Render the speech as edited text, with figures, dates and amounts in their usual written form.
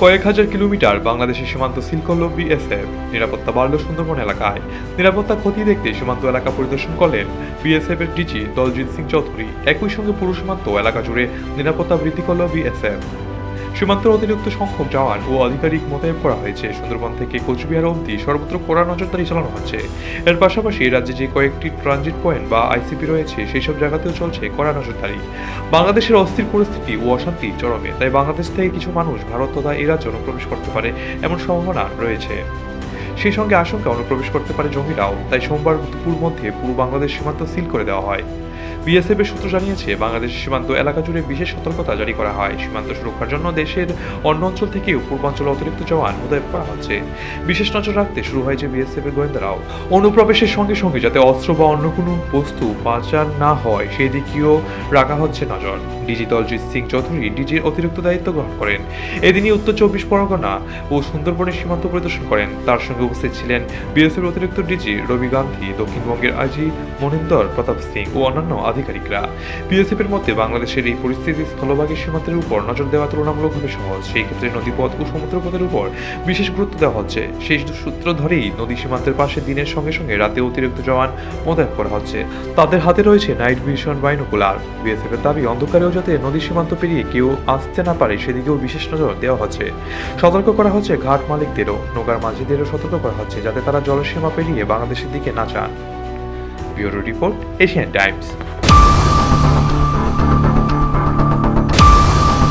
কয়েক হাজার কিলোমিটার বাংলাদেশের সীমান্ত সিল করল বিএসএফ। নিরাপত্তা বাড়ল সুন্দরবন এলাকায়। নিরাপত্তা খতিয়ে দেখতে সীমান্ত এলাকা পরিদর্শন করলেন বিএসএফ এর ডিজি দলজিৎ সিং চৌধুরী। একই সঙ্গে পুরো সীমান্ত এলাকা জুড়ে নিরাপত্তা বৃদ্ধি করল বিএসএফ। সীমান্তের অতিরিক্ত সংখ্যক জওয়ান ও আধিকারিক মোতায়েন করা হয়েছে। সুন্দরবন থেকে কোচবিহার অবধি সর্বত্র কড়া নজরদারি চালানো হচ্ছে। এর পাশাপাশি রাজ্যে যে কয়েকটি ট্রানজিট পয়েন্ট বা আইসিপি রয়েছে সেই সব জায়গাতেও চলছে কড়া নজরদারি। বাংলাদেশের অস্থির পরিস্থিতি ও অশান্তি চরমে, তাই বাংলাদেশ থেকে কিছু মানুষ ভারত তথা এই রাজ্যে অনুপ্রবেশ করতে পারে এমন সম্ভাবনা রয়েছে। সেই সঙ্গে আশঙ্কা অনুপ্রবেশ করতে পারে জঙ্গিরাও, তাই সোমবার দুপুর মধ্যে পুরো বাংলাদেশ সীমান্ত সিল করে দেওয়া হয়। বিএসএফ এর সূত্র জানিয়েছে, বাংলাদেশ সীমান্ত এলাকা জুড়ে বিশেষ সতর্কতা জারি করা হয়। সীমান্ত সুরক্ষার জন্য দেশের অন্য অঞ্চল থেকেও পূর্বাঞ্চলে অতিরিক্ত জওয়ান মোতায়েন করা হচ্ছে। বিশেষ নজর রাখতে শুরু হয়েছে বিএসএফ এর গোয়েন্দারাও। অনুপ্রবেশের সঙ্গে সঙ্গে যাতে অস্ত্র বা অন্য কোনো বস্তু পাচার না হয় সেই দিকেও রাখা হচ্ছে নজর। ডিজি দলজিৎ সিং চৌধুরী ডিজির অতিরিক্ত দায়িত্ব গ্রহণ করেন। এদিনই উত্তর 24 পরগনা ও সুন্দরবনের সীমান্ত পরিদর্শন করেন। তার সঙ্গে উপস্থিত ছিলেন বিএসএফ অতিরিক্ত ডিজি রবি গান্ধী, দক্ষিণবঙ্গের আইজি মনিন্দর প্রতাপ সিং ও অন্যান্য আধিকারিকরা। বিএসএফ এর মধ্যে বাংলাদেশের এই পরিস্থিতি স্থলভাগের সীমান্তের উপর নজর দেওয়া তুলনামূলকভাবে সহজ। সেই ক্ষেত্রে নদীপথ ও সমুদ্রপথের উপর বিশেষ গুরুত্ব দেওয়া হচ্ছে। সেই সূত্র ধরেই নদী সীমান্তের পাশে দিনের সঙ্গে সঙ্গে রাতে অতিরিক্ত জওয়ান মোতায়েন করা হচ্ছে। তাদের হাতে রয়েছে নাইট ভিশন বাইনোকুলার। বিএসএফ এর দাবি, অন্ধকারেও যাতে নদী সীমান্ত পেরিয়ে কেউ আসতে না পারে সেদিকেও বিশেষ নজর দেওয়া হচ্ছে। সতর্ক করা হচ্ছে ঘাট মালিকদেরও, নৌকার মাঝিদেরও সতর্ক করা হচ্ছে যাতে তারা জলসীমা পেরিয়ে বাংলাদেশের দিকে না যান। Bureau report, Asian Times.